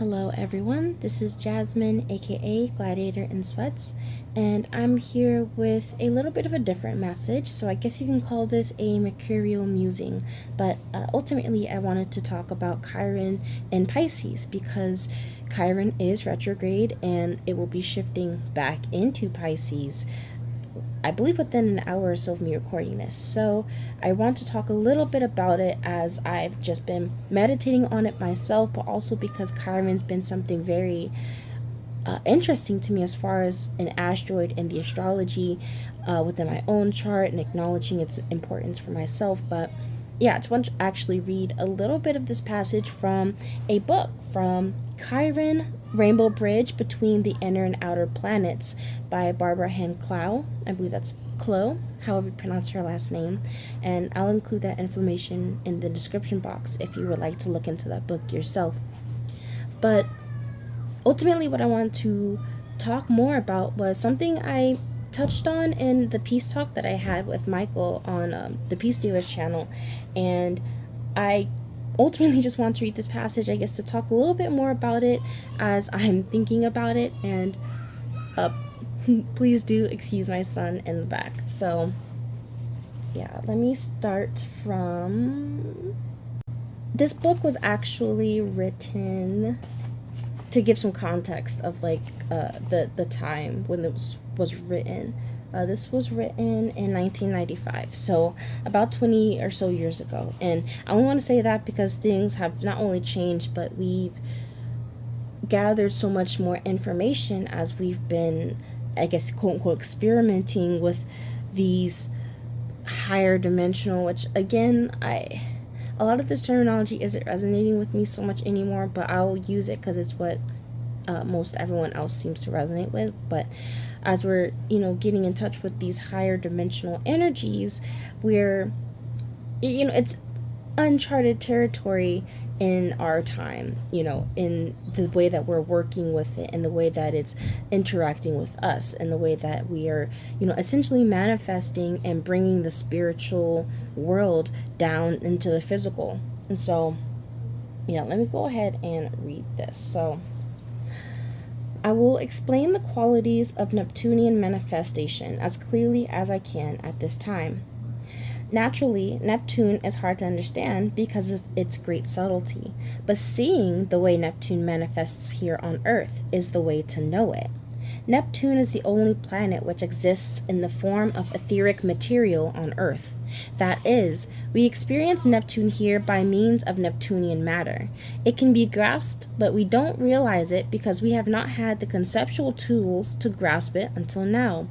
Hello everyone, this is Jasmine aka Gladiatorinsweats, and I'm here with a little bit of a different message, so I guess you can call this a mercurial musing, but ultimately I wanted to talk about Chiron and Pisces because Chiron is retrograde and it will be shifting back into Pisces, I believe within an hour or so of me recording this. So I want to talk a little bit about it as I've just been meditating on it myself, but also because Chiron's been something very interesting to me as far as an asteroid in the astrology within my own chart and acknowledging its importance for myself. But yeah, I just want to actually read a little bit of this passage from a book from Chiron, Rainbow Bridge Between the Inner and Outer Planets by Barbara Hand Clow. I believe that's Clow, however you pronounce her last name. And I'll include that information in the description box if you would like to look into that book yourself. But ultimately what I wanted to talk more about was something I touched on in the peace talk that I had with Michael on the Peace Dealers channel, and I ultimately just want to read this passage, I guess, to talk a little bit more about it as I'm thinking about it. And please do excuse my son in the back. So yeah, let me start from, this book was actually written to give some context of like the time when it was written. This was written in 1995, so about 20 or so years ago. And I only want to say that because things have not only changed, but we've gathered so much more information as we've been, I guess, quote unquote, experimenting with these higher dimensional, which again, a lot of this terminology isn't resonating with me so much anymore, but I'll use it because it's what most everyone else seems to resonate with. But as we're, getting in touch with these higher dimensional energies, we're, it's uncharted territory in our time, in the way that we're working with it, and the way that it's interacting with us, and the way that we are, essentially manifesting and bringing the spiritual world down into the physical. And so, let me go ahead and read this. So, I will explain the qualities of Neptunian manifestation as clearly as I can at this time. Naturally, Neptune is hard to understand because of its great subtlety, but seeing the way Neptune manifests here on Earth is the way to know it. Neptune is the only planet which exists in the form of etheric material on Earth. That is, we experience Neptune here by means of Neptunian matter. It can be grasped, but we don't realize it because we have not had the conceptual tools to grasp it until now.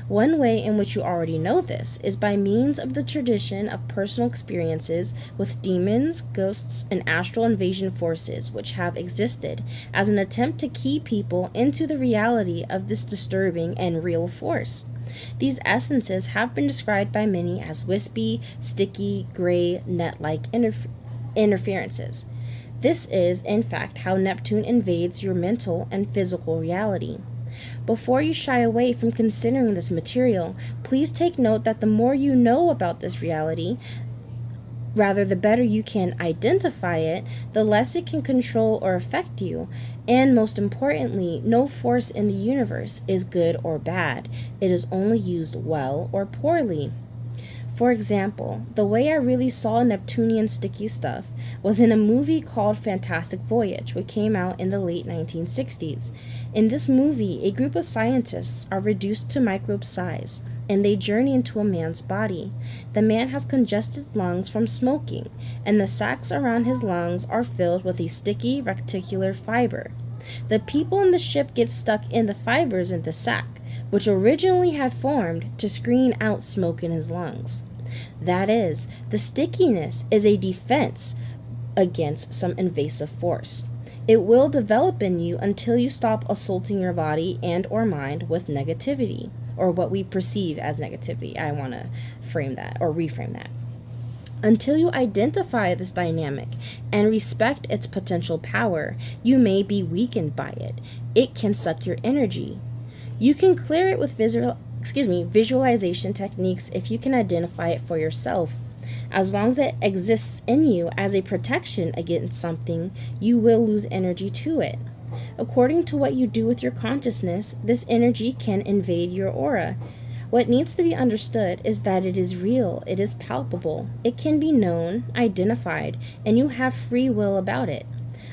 One way in which you already know this is by means of the tradition of personal experiences with demons, ghosts, and astral invasion forces which have existed as an attempt to key people into the reality of this disturbing and real force. These essences have been described by many as wispy, sticky, gray, net-like interferences. This is, in fact, how Neptune invades your mental and physical reality. Before you shy away from considering this material, please take note that the more you know about this reality, rather the better you can identify it, the less it can control or affect you. And most importantly, no force in the universe is good or bad. It is only used well or poorly. For example, the way I really saw Neptunian sticky stuff was in a movie called Fantastic Voyage, which came out in the late 1960s. In this movie, a group of scientists are reduced to microbe size, and they journey into a man's body. The man has congested lungs from smoking, and the sacs around his lungs are filled with a sticky reticular fiber. The people in the ship get stuck in the fibers in the sac, which originally had formed to screen out smoke in his lungs. That is, the stickiness is a defense against some invasive force. It will develop in you until you stop assaulting your body and or mind with negativity, or what we perceive as negativity. I want to frame that or reframe that. Until you identify this dynamic and respect its potential power, you may be weakened by it. It can suck your energy. You can clear it with visualization techniques if you can identify it for yourself. As long as it exists in you as a protection against something, you will lose energy to it. According to what you do with your consciousness, this energy can invade your aura. What needs to be understood is that it is real, it is palpable, it can be known, identified, and you have free will about it.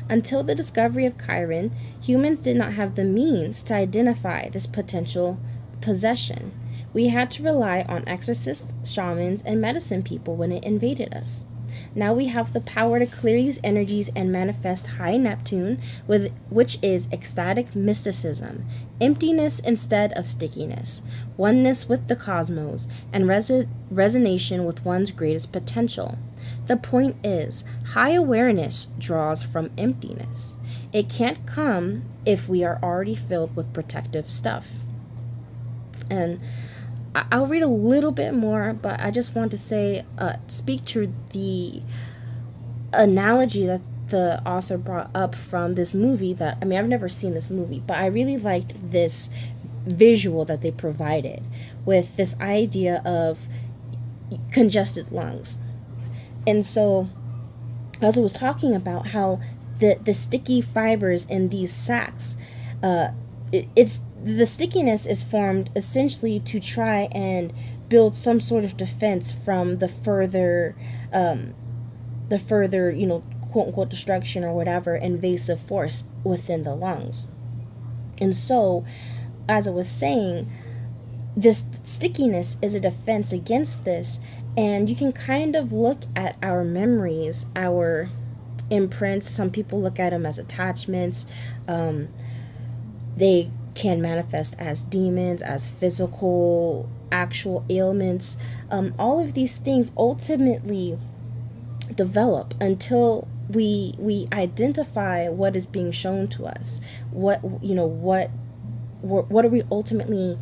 Until the discovery of Chiron, humans did not have the means to identify this potential possession. We had to rely on exorcists, shamans, and medicine people when it invaded us. Now we have the power to clear these energies and manifest high Neptune, which is ecstatic mysticism, emptiness instead of stickiness, oneness with the cosmos, and resonation with one's greatest potential. The point is, high awareness draws from emptiness. It can't come if we are already filled with protective stuff. And I'll read a little bit more, but I just want to say, speak to the analogy that the author brought up from this movie that, I mean, I've never seen this movie, but I really liked this visual that they provided with this idea of congested lungs. And so, as I was talking about how the sticky fibers in these sacs, it's the stickiness is formed essentially to try and build some sort of defense from the further, quote unquote destruction or whatever invasive force within the lungs. And so, as I was saying, this stickiness is a defense against this, and you can kind of look at our memories, our imprints. Some people look at them as attachments. They can manifest as demons, as physical, actual ailments. All of these things ultimately develop until we identify what is being shown to us. What are we ultimately,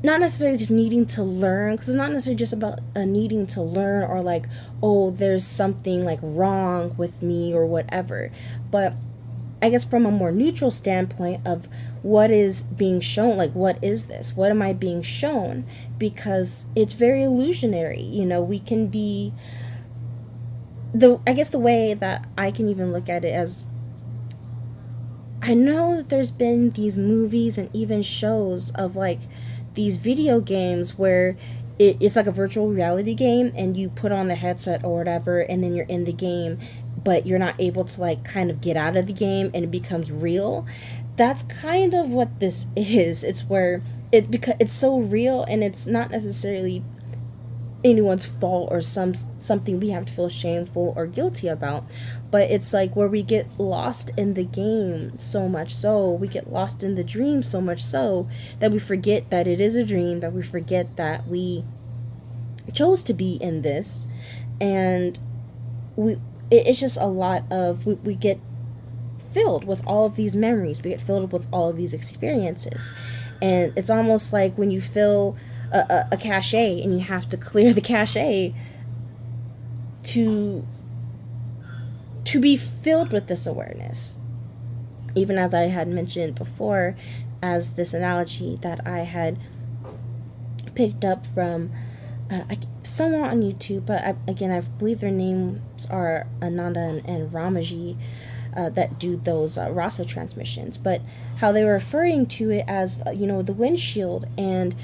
not necessarily just needing to learn, because it's not necessarily just about needing to learn or like, oh, there's something like wrong with me or whatever, but I guess from a more neutral standpoint of what is being shown, like what is this? What am I being shown? Because it's very illusionary. We can be I guess the way that I can even look at it as, I know that there's been these movies and even shows of like these video games where it's like a virtual reality game and you put on the headset or whatever and then you're in the game, but you're not able to like kind of get out of the game and it becomes real. That's kind of what this is. It's where because it's so real and it's not necessarily anyone's fault or something we have to feel shameful or guilty about, but it's like where we get lost in the game so much so, we get lost in the dream so much so that we forget that it is a dream, that we forget that we chose to be in this, and it's just a lot of, we get filled with all of these memories, we get filled with all of these experiences, and it's almost like when you fill a cache and you have to clear the cache to be filled with this awareness. Even as I had mentioned before, as this analogy that I had picked up from somewhere on YouTube, but I believe their names are Ananda and Ramaji, that do those rasa transmissions, but how they were referring to it as the windshield, and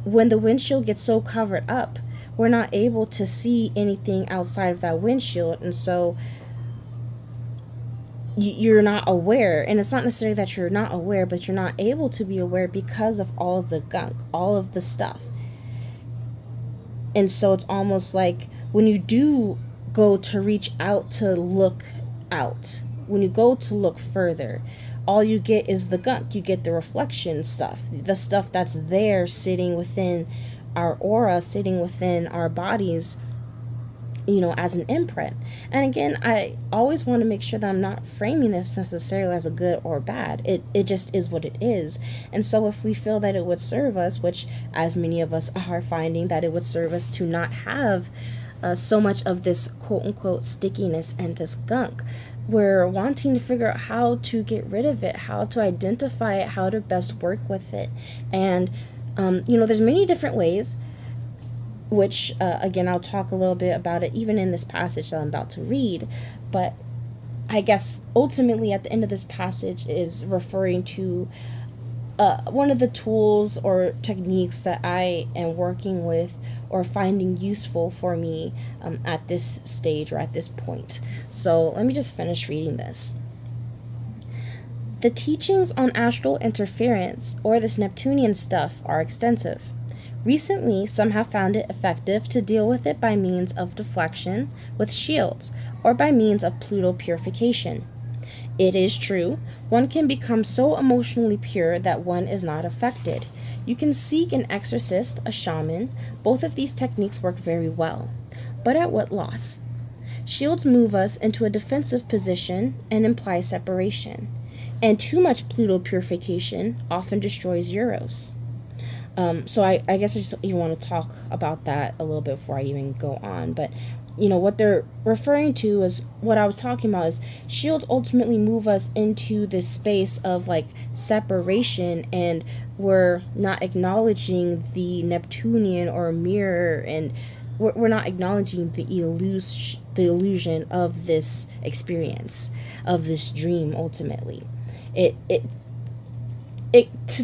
when the windshield gets so covered up, we're not able to see anything outside of that windshield, and so you're not aware. And it's not necessarily that you're not aware, but you're not able to be aware because of all of the gunk, all of the stuff. And so it's almost like when you do go to reach out to look out, when you go to look further, all you get is the gunk. You get the reflection stuff, the stuff that's there sitting within our aura, sitting within our bodies, as an imprint. And again, I always want to make sure that I'm not framing this necessarily as a good or bad. It just is what it is. And so if we feel that it would serve us, which as many of us are finding that it would serve us to not have so much of this quote unquote stickiness and this gunk, we're wanting to figure out how to get rid of it, how to identify it, how to best work with it. And there's many different ways. which again, I'll talk a little bit about it even in this passage that I'm about to read. But I guess ultimately at the end of this passage is referring to one of the tools or techniques that I am working with or finding useful for me at this stage or at this point. So let me just finish reading this. The teachings on astral interference, or this Neptunian stuff, are extensive. Recently, some have found it effective to deal with it by means of deflection with shields, or by means of Pluto purification. It is true, one can become so emotionally pure that one is not affected. You can seek an exorcist, a shaman. Both of these techniques work very well. But at what loss? Shields move us into a defensive position and imply separation. And too much Pluto purification often destroys Euros. So I guess I just even want to talk about that a little bit before I even go on. But, what they're referring to is what I was talking about is shields ultimately move us into this space of like separation, and we're not acknowledging the Neptunian or mirror, and we're not acknowledging the illusion of this experience, of this dream ultimately.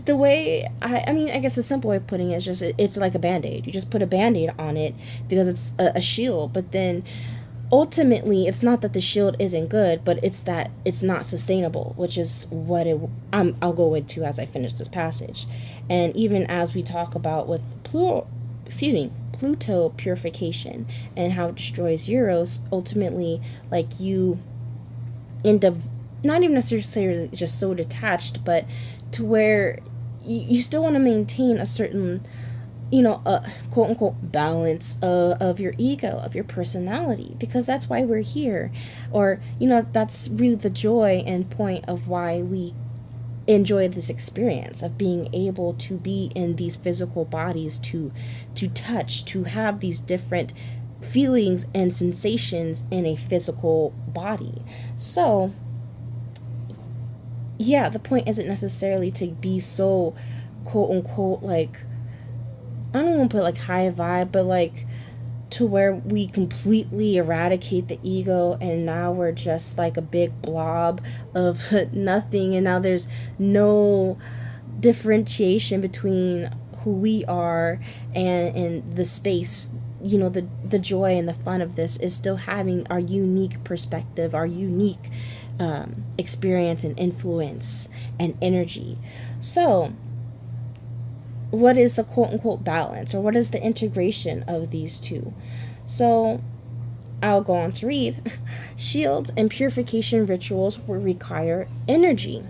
The way I guess the simple way of putting it is just it's like a band-aid. You just put a band-aid on it because it's a shield, but then ultimately it's not that the shield isn't good, but it's that it's not sustainable, which is what I'll go into as I finish this passage. And even as we talk about with Pluto purification and how it destroys Euros, ultimately like you end up not even necessarily just so detached, but to where you still want to maintain a certain, quote unquote balance of your ego, of your personality, because that's why we're here. Or, that's really the joy and point of why we enjoy this experience of being able to be in these physical bodies, to touch, to have these different feelings and sensations in a physical body. So yeah, the point isn't necessarily to be so quote unquote like, I don't want to put like high vibe, but like to where we completely eradicate the ego and now we're just like a big blob of nothing, and now there's no differentiation between who we are and the space. The joy and the fun of this is still having our unique perspective, our unique experience and influence and energy. So what is the quote unquote balance, or what is the integration of these two? So I'll go on to read. Shields and purification rituals will require energy,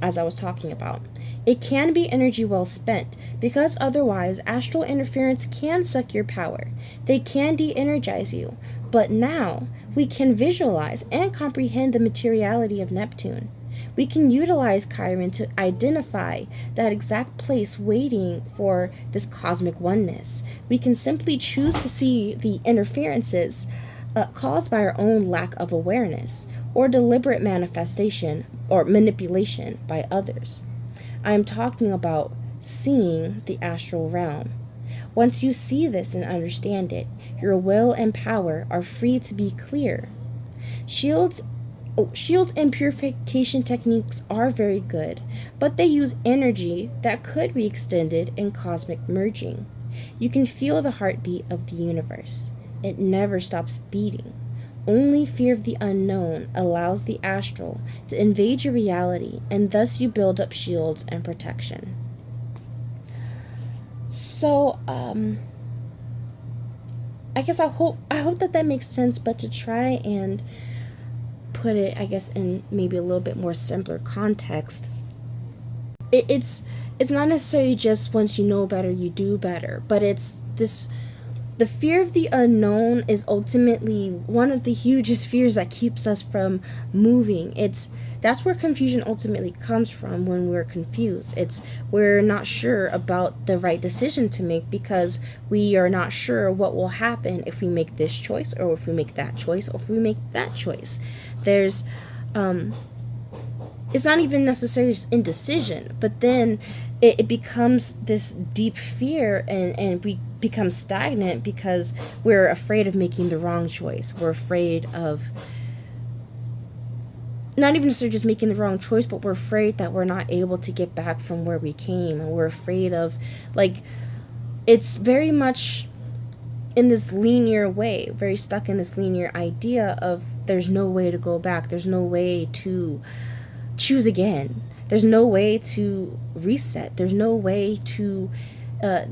as I was talking about. It can be energy well spent, because otherwise astral interference can suck your power. They can de-energize you. But now we can visualize and comprehend the materiality of Neptune. We can utilize Chiron to identify that exact place waiting for this cosmic oneness. We can simply choose to see the interferences caused by our own lack of awareness or deliberate manifestation or manipulation by others. I am talking about seeing the astral realm. Once you see this and understand it, your will and power are free to be clear. Shields and purification techniques are very good, but they use energy that could be extended in cosmic merging. You can feel the heartbeat of the universe. It never stops beating. Only fear of the unknown allows the astral to invade your reality, and thus you build up shields and protection. So, I guess I hope that makes sense, but to try and put it, I guess, in maybe a little bit more simpler context, it's not necessarily just once you know better, you do better, but it's this. The fear of the unknown is ultimately one of the hugest fears that keeps us from moving. That's where confusion ultimately comes from when we're confused. We're not sure about the right decision to make because we are not sure what will happen if we make this choice, or if we make that choice, or if we make that choice. It's not even necessarily just indecision, but then it becomes this deep fear, and we become stagnant because we're afraid of making the wrong choice. We're afraid of not even necessarily just making the wrong choice, but we're afraid that we're not able to get back from where we came. And we're afraid of, like, it's very much in this linear way, very stuck in this linear idea of there's no way to go back. There's no way to choose again. There's no way to reset. There's no way to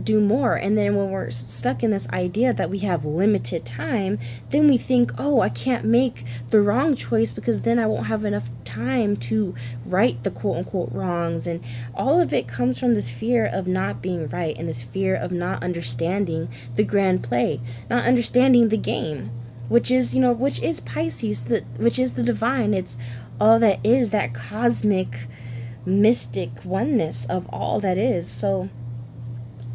do more. And then when we're stuck in this idea that we have limited time, then we think, oh, I can't make the wrong choice because then I won't have enough time to right the quote unquote wrongs. And all of it comes from this fear of not being right, and this fear of not understanding the grand play, not understanding the game, which is, which is Pisces, which is the divine. It's all that is, that cosmic mystic oneness of all that is. So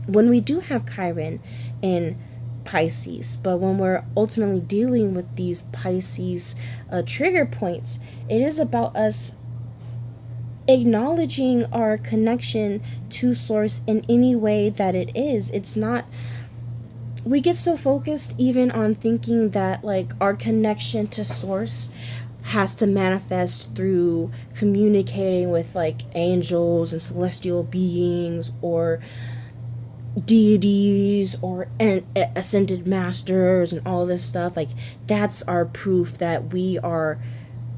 when we do have Chiron in Pisces, but when we're ultimately dealing with these Pisces trigger points, it is about us acknowledging our connection to source in any way that it is. It's not, we get so focused even on thinking that like our connection to source has to manifest through communicating with like angels and celestial beings or deities or ascended masters and all this stuff. Like, that's our proof that we are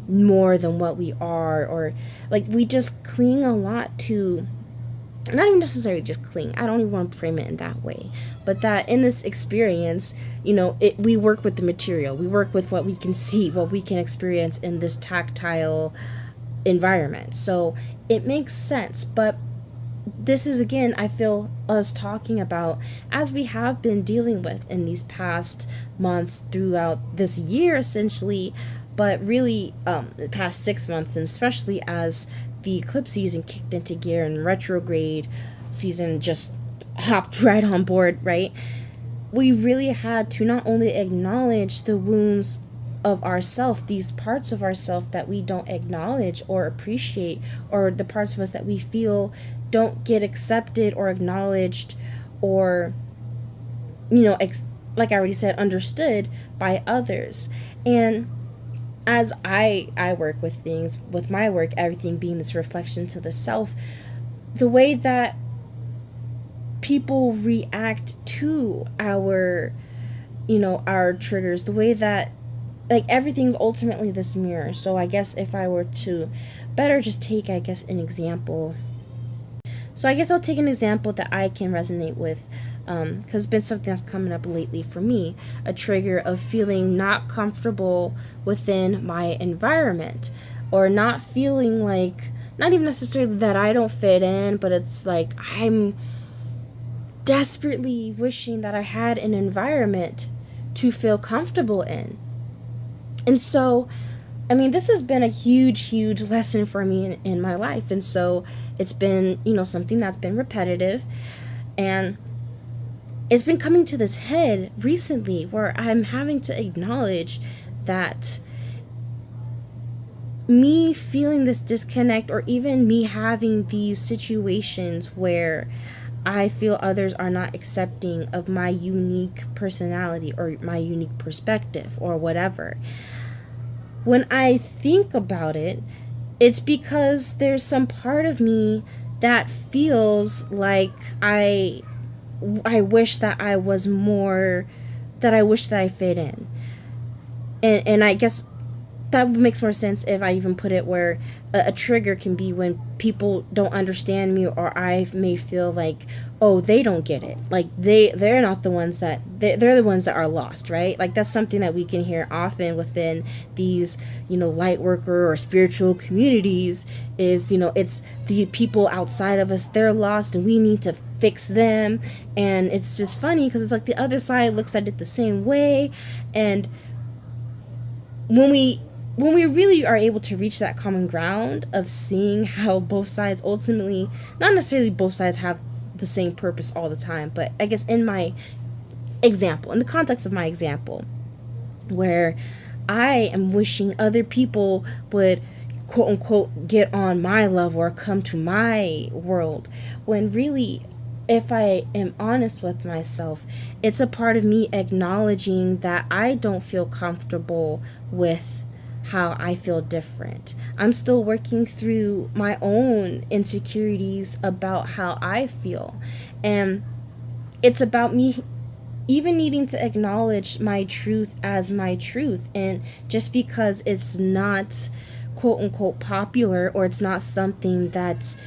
more than what we are. Or like, we just cling a lot to, not even necessarily just cling, I don't even want to frame it in that way, but that in this experience, we work with the material, we work with what we can see, what we can experience in this tactile environment. So it makes sense. But this is, again, I feel us talking about, as we have been dealing with in these past months throughout this year essentially, but really the past 6 months, and especially as the eclipse season kicked into gear and retrograde season just hopped right on board, right? We really had to not only acknowledge the wounds of ourself, these parts of ourself that we don't acknowledge or appreciate, or the parts of us that we feel don't get accepted or acknowledged, or like I already said, understood by others. And as I work with things, with my work, everything being this reflection to the self, the way that people react to our triggers, the way that, like, everything's ultimately this mirror. So I guess if I were to better just take, I guess, an example. So I guess I'll take an example that I can resonate with, because it's been something that's coming up lately for me, a trigger of feeling not comfortable within my environment, or not feeling like, not even necessarily that I don't fit in, but it's like I'm desperately wishing that I had an environment to feel comfortable in. And so, I mean, this has been a huge lesson for me in my life. And so it's been, something that's been repetitive, and it's been coming to this head recently where I'm having to acknowledge that me feeling this disconnect, or even me having these situations where I feel others are not accepting of my unique personality or my unique perspective or whatever. When I think about it, it's because there's some part of me that feels like I wish that I was more, that I wish that I fit in. And I guess that makes more sense if I even put it where a trigger can be when people don't understand me, or I may feel like, oh, they don't get it. Like they're not the ones that, they're the ones that are lost, right? Like that's something that we can hear often within these, light worker or spiritual communities is, it's the people outside of us, they're lost and we need to fix them. And it's just funny because it's like the other side looks at it the same way. And when we really are able to reach that common ground of seeing how both sides ultimately, not necessarily both sides have the same purpose all the time, but I guess in my example, in the context of my example, where I am wishing other people would quote unquote get on my level or come to my world, when really, if I am honest with myself, it's a part of me acknowledging that I don't feel comfortable with how I feel different. I'm still working through my own insecurities about how I feel. And it's about me even needing to acknowledge my truth as my truth. And just because it's not quote unquote popular, or it's not something that's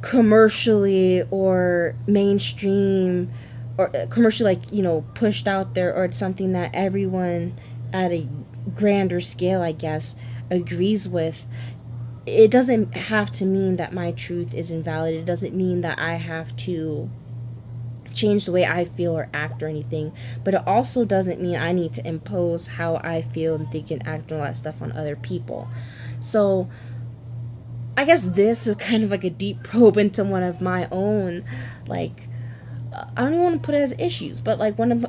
commercially or mainstream or commercially, like, pushed out there, or it's something that everyone at a grander scale, I guess, agrees with, it doesn't have to mean that my truth is invalid. It doesn't mean that I have to change the way I feel or act or anything. But it also doesn't mean I need to impose how I feel and think and act and all that stuff on other people. So I guess this is kind of like a deep probe into one of my own, like, I don't even want to put it as issues, but like one of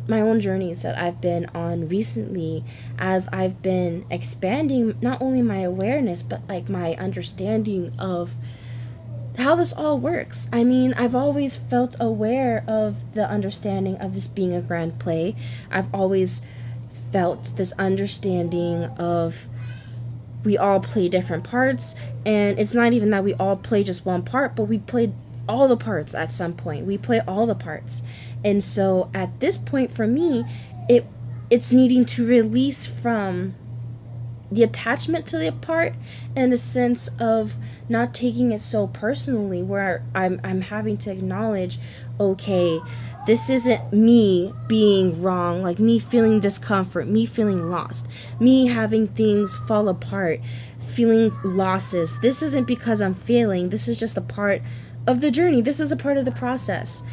my own journeys that I've been on recently, as I've been expanding not only my awareness, but like my understanding of how this all works. I mean, I've always felt aware of the understanding of this being a grand play. I've always felt this understanding of we all play different parts, and it's not even that we all play just one part, but we played all the parts at some point. We play all the parts. And so at this point for me, it's needing to release from the attachment to the part, and a sense of not taking it so personally, where I'm having to acknowledge, okay, this isn't me being wrong, like me feeling discomfort, me feeling lost, me having things fall apart, feeling losses. This isn't because I'm failing. This is just a part of the journey. This is a part of the process.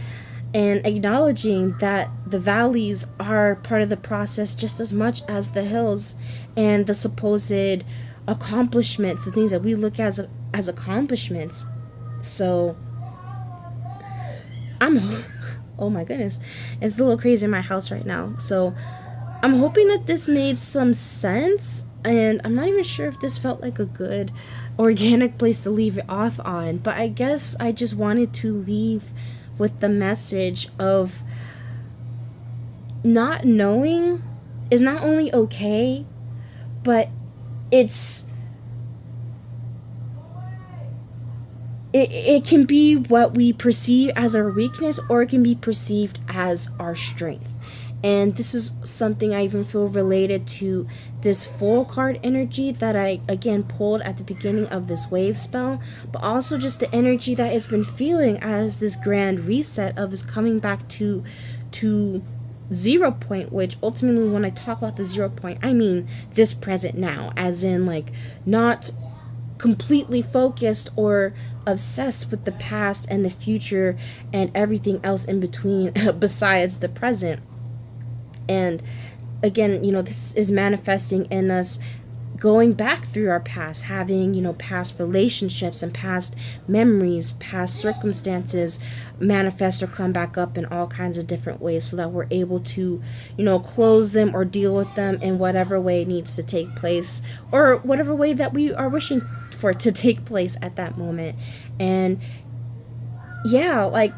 And acknowledging that the valleys are part of the process just as much as the hills, and the supposed accomplishments, the things that we look at as accomplishments. So oh my goodness, it's a little crazy in my house right now. So I'm hoping that this made some sense, and I'm not even sure if this felt like a good organic place to leave it off on, but I guess I just wanted to leave with the message of not knowing is not only okay, but it can be what we perceive as our weakness, or it can be perceived as our strength. And this is something I even feel related to this full card energy that I again pulled at the beginning of this wave spell, but also just the energy that it's been feeling as this grand reset of us coming back to 0 point, which ultimately, when I talk about the 0 point, I mean this present now, as in like not completely focused or obsessed with the past and the future and everything else in between besides the present. And again, this is manifesting in us going back through our past, having, past relationships and past memories, past circumstances manifest or come back up in all kinds of different ways, so that we're able to, close them or deal with them in whatever way needs to take place, or whatever way that we are wishing for it to take place at that moment. And yeah, like,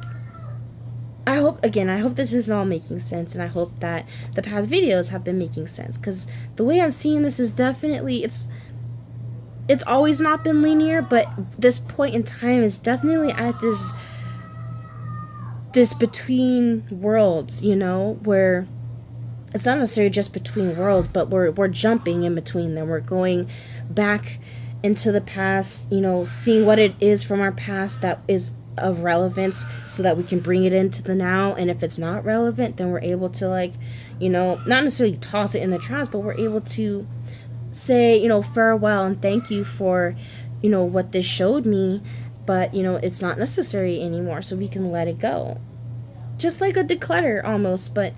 I hope this is all making sense, and I hope that the past videos have been making sense, because the way I'm seeing this is definitely, it's always not been linear, but this point in time is definitely at this between worlds, where it's not necessarily just between worlds, but we're jumping in between them. We're going back into the past, seeing what it is from our past that is of relevance, so that we can bring it into the now. And if it's not relevant, then we're able to, like, not necessarily toss it in the trash, but we're able to say, farewell and thank you for, what this showed me, but it's not necessary anymore, so we can let it go. Just like a declutter almost, but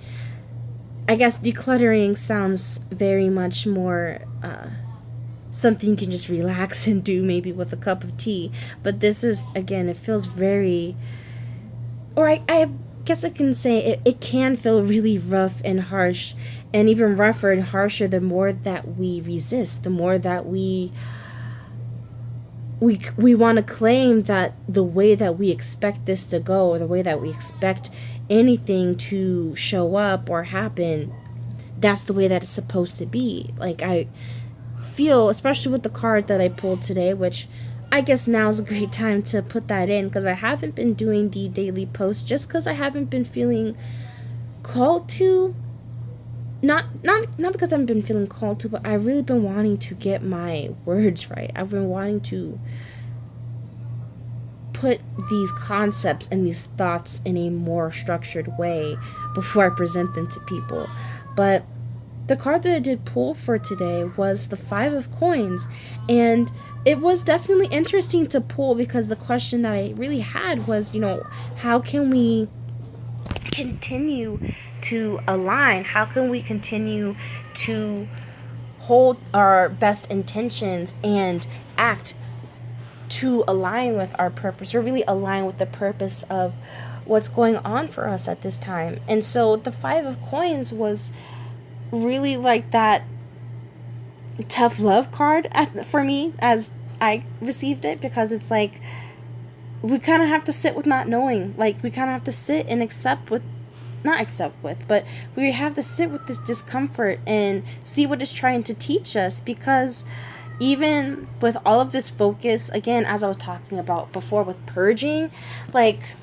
I guess decluttering sounds very much more something you can just relax and do, maybe with a cup of tea. But this is, again, it feels very, or I have guess I can say it can feel really rough and harsh, and even rougher and harsher the more that we resist, the more that we want to claim that the way that we expect this to go, or the way that we expect anything to show up or happen, that's the way that it's supposed to be. Like, I feel, especially with the card that I pulled today, which I guess now is a great time to put that in, because I haven't been doing the daily posts just because I haven't been feeling called to. Not because I've been feeling called to, but I've really been wanting to get my words right. I've been wanting to put these concepts and these thoughts in a more structured way before I present them to people. But the card that I did pull for today was the Five of Coins, and it was definitely interesting to pull because the question that I really had was, how can we continue to align? How can we continue to hold our best intentions and act to align with our purpose, or really align with the purpose of what's going on for us at this time? And so the Five of Coins was really like that tough love card for me as I received it, because it's like we kind of have to sit with not knowing. Like, we kind of have to sit and but we have to sit with this discomfort and see what it's trying to teach us. Because even with all of this focus, again, as I was talking about before with purging, like,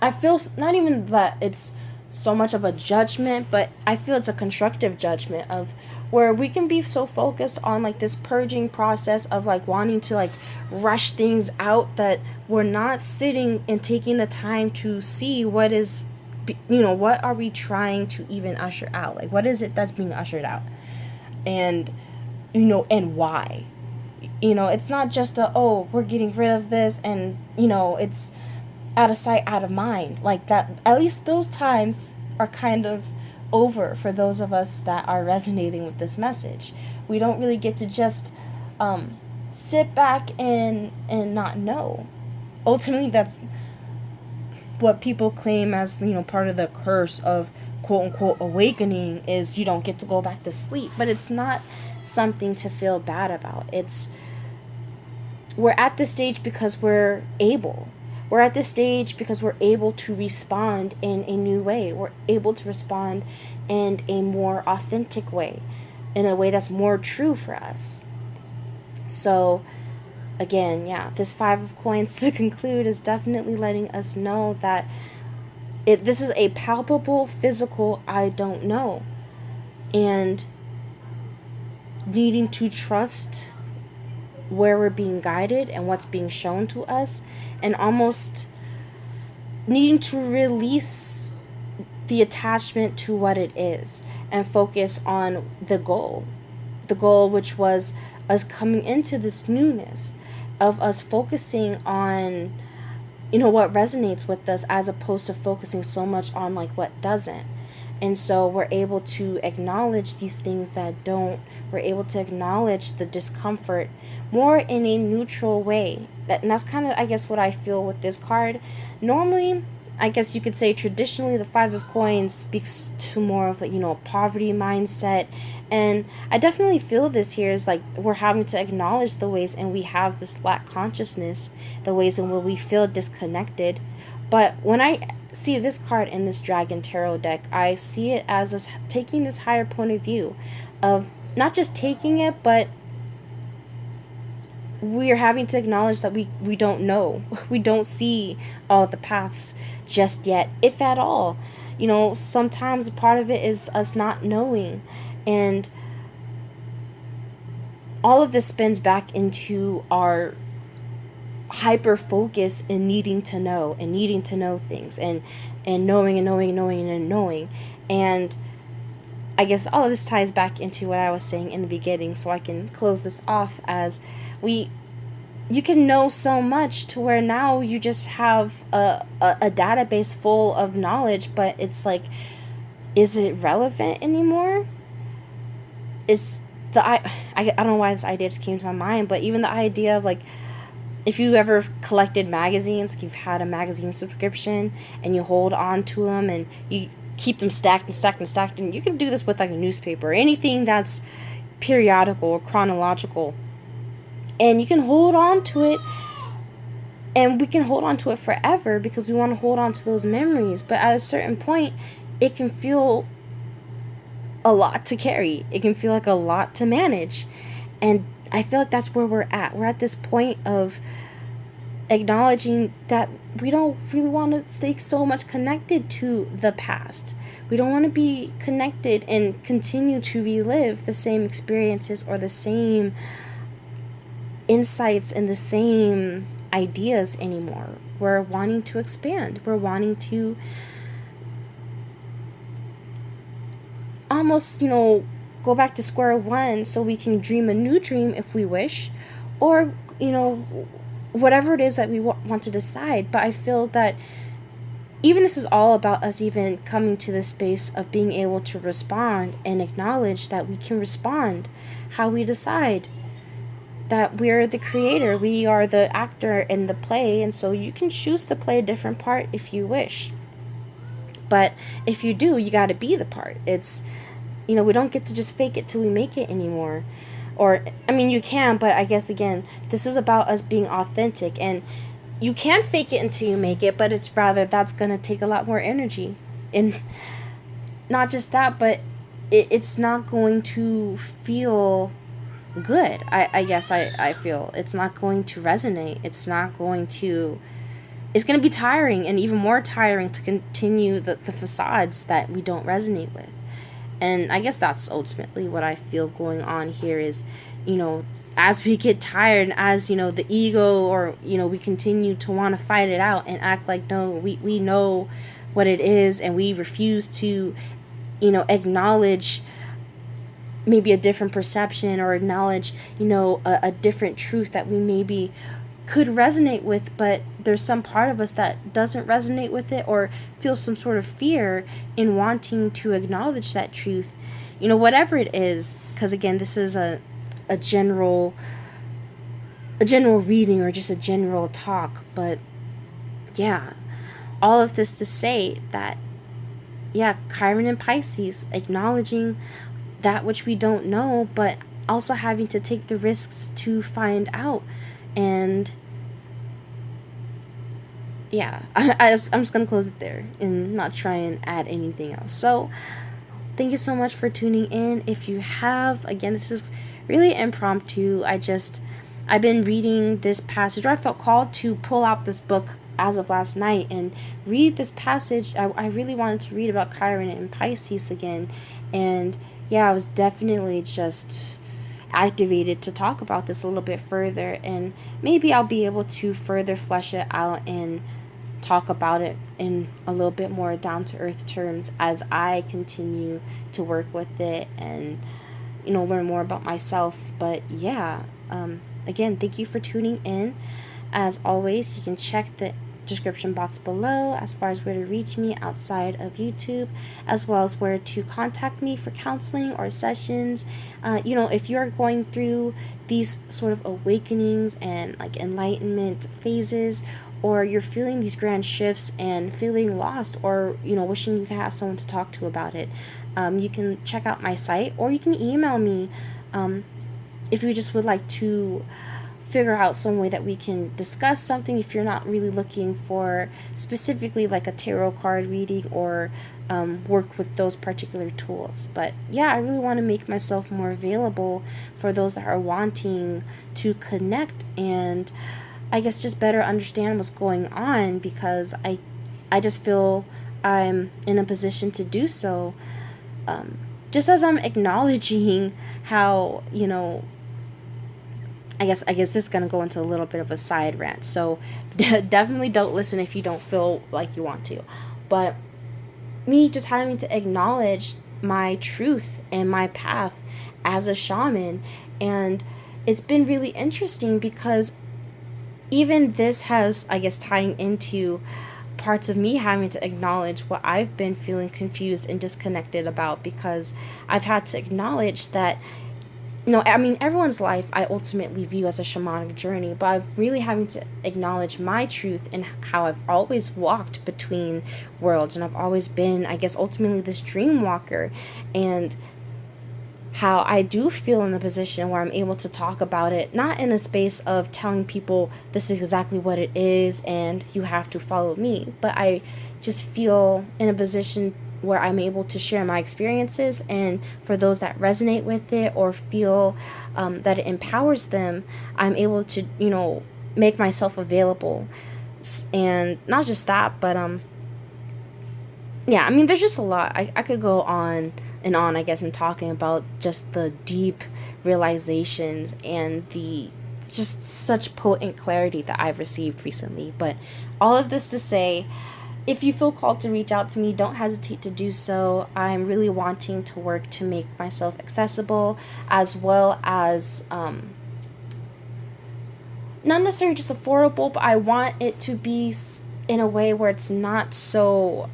I feel not even that it's so much of a judgment, but I feel it's a constructive judgment of where we can be so focused on like this purging process of like wanting to like rush things out, that we're not sitting and taking the time to see what is, what are we trying to even usher out? Like, what is it that's being ushered out? And, and why? It's not just we're getting rid of this and, it's out of sight, out of mind. Like that, at least those times are kind of over for those of us that are resonating with this message. We don't really get to just sit back and not know. Ultimately, that's what people claim as, part of the curse of quote unquote awakening, is you don't get to go back to sleep. But it's not something to feel bad about. We're at this stage because we're able. We're at this stage because we're able to respond in a new way. We're able to respond in a more authentic way, in a way that's more true for us. So, again, this Five of Coins to conclude is definitely letting us know that this is a palpable, physical I don't know. And needing to trust where we're being guided and what's being shown to us, and almost needing to release the attachment to what it is and focus on the goal which was us coming into this newness, of us focusing on what resonates with us, as opposed to focusing so much on like what doesn't. And so we're able to acknowledge these things that don't. We're able to acknowledge the discomfort more in a neutral way. And that's kind of, I guess, what I feel with this card. Normally, I guess you could say traditionally, the Five of Coins speaks to more of a poverty mindset. And I definitely feel this here is like we're having to acknowledge the ways and we have this lack consciousness, the ways in which we feel disconnected. But when I see this card in this Dragon Tarot deck, I see it as us taking this higher point of view of not just taking it, but we are having to acknowledge that we don't know. We don't see all the paths just yet, if at all. Sometimes part of it is us not knowing. And all of this spins back into our hyper focus in needing to know things and knowing. And I guess all of this ties back into what I was saying in the beginning, so I can close this off as you can know so much to where now you just have a database full of knowledge, but it's like, is it relevant anymore? I don't know why this idea just came to my mind, but even the idea of like, if you ever collected magazines, like you've had a magazine subscription and you hold on to them and you keep them stacked and stacked and stacked, and you can do this with like a newspaper or anything that's periodical or chronological, and you can hold on to it, and we can hold on to it forever because we want to hold on to those memories. But at a certain point, it can feel a lot to carry. It can feel like a lot to manage. And I feel like that's where we're at. We're at this point of acknowledging that we don't really want to stay so much connected to the past. We don't want to be connected and continue to relive the same experiences or the same insights and the same ideas anymore. We're wanting to expand. We're wanting to almost, go back to square one so we can dream a new dream if we wish, or, whatever it is that we want to decide. But I feel that even this is all about us even coming to the space of being able to respond and acknowledge that we can respond how we decide, that we're the creator, we are the actor in the play, and so you can choose to play a different part if you wish. But if you do, you got to be the part. It's, we don't get to just fake it till we make it anymore. Or, I mean, you can, but I guess, again, this is about us being authentic. And you can fake it until you make it, but it's rather that's going to take a lot more energy. And not just that, but it's not going to feel good. I guess I feel it's not going to resonate. It's going to be tiring, and even more tiring to continue the facades that we don't resonate with. And I guess that's ultimately what I feel going on here is, as we get tired, and as, the ego, or, we continue to want to fight it out and act like, no, we know what it is, and we refuse to, acknowledge maybe a different perception, or acknowledge, a different truth that we maybe could resonate with, but there's some part of us that doesn't resonate with it, or feels some sort of fear in wanting to acknowledge that truth, whatever it is. Because again, this is a general reading, or just a general talk. But yeah, all of this to say that, yeah, Chiron and Pisces, acknowledging that which we don't know, but also having to take the risks to find out. And yeah, I'm just going to close it there and not try and add anything else. So thank you so much for tuning in. If you have, again, this is really impromptu. I've been reading this passage, or I felt called to pull out this book as of last night and read this passage. I really wanted to read about Chiron and Pisces again. And yeah, I was definitely just activated to talk about this a little bit further, and maybe I'll be able to further flesh it out and talk about it in a little bit more down to earth terms as I continue to work with it and learn more about myself. But yeah, again, thank you for tuning in. As always, you can check the description box below as far as where to reach me outside of YouTube, as well as where to contact me for counseling or sessions. If you're going through these sort of awakenings and like enlightenment phases, or you're feeling these grand shifts and feeling lost, or wishing you could have someone to talk to about it, you can check out my site, or you can email me if you just would like to figure out some way that we can discuss something, if you're not really looking for specifically like a tarot card reading or work with those particular tools. But yeah, I really want to make myself more available for those that are wanting to connect and I guess just better understand what's going on, because I just feel I'm in a position to do so, just as I'm acknowledging how, I guess this is going to go into a little bit of a side rant, so definitely don't listen if you don't feel like you want to. But me just having to acknowledge my truth and my path as a shaman, and it's been really interesting because even this has, I guess, tying into parts of me having to acknowledge what I've been feeling confused and disconnected about, because I've had to acknowledge that no, I mean, everyone's life I ultimately view as a shamanic journey, but I'm really having to acknowledge my truth and how I've always walked between worlds, and I've always been, I guess, ultimately this dream walker, and how I do feel in a position where I'm able to talk about it, not in a space of telling people this is exactly what it is and you have to follow me, but I just feel in a position where I'm able to share my experiences, and for those that resonate with it or feel that it empowers them, I'm able to, make myself available. And not just that, but yeah, I mean, there's just a lot. I could go on and on, I guess, in talking about just the deep realizations and the just such potent clarity that I've received recently. But all of this to say, if you feel called to reach out to me, don't hesitate to do so. I'm really wanting to work to make myself accessible, as well as not necessarily just affordable, but I want it to be in a way where it's not so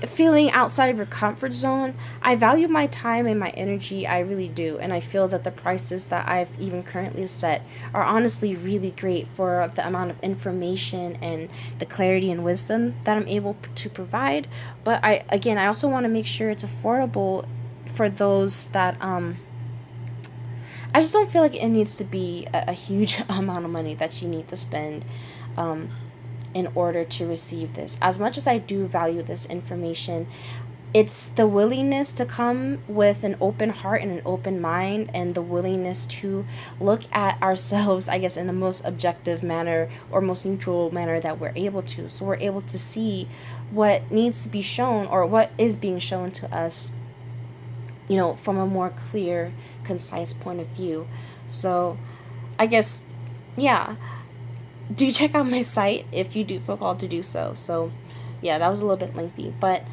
feeling outside of your comfort zone. I value my time and my energy, I really do, and I feel that the prices that I've even currently set are honestly really great for the amount of information and the clarity and wisdom that I'm able to provide. But I also want to make sure it's affordable for those that I just don't feel like it needs to be a huge amount of money that you need to spend in order to receive this. As much as I do value this information, it's the willingness to come with an open heart and an open mind, and the willingness to look at ourselves, I guess, in the most objective manner or most neutral manner that we're able to. So we're able to see what needs to be shown or what is being shown to us, from a more clear, concise point of view. So I guess, yeah, do check out my site if you do feel called to do so. So yeah, that was a little bit lengthy, but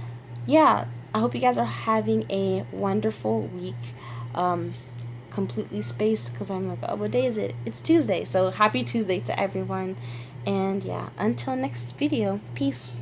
yeah, I hope you guys are having a wonderful week. Completely spaced because I'm like, oh, what day is it? It's Tuesday. So happy Tuesday to everyone. And yeah, until next video, peace.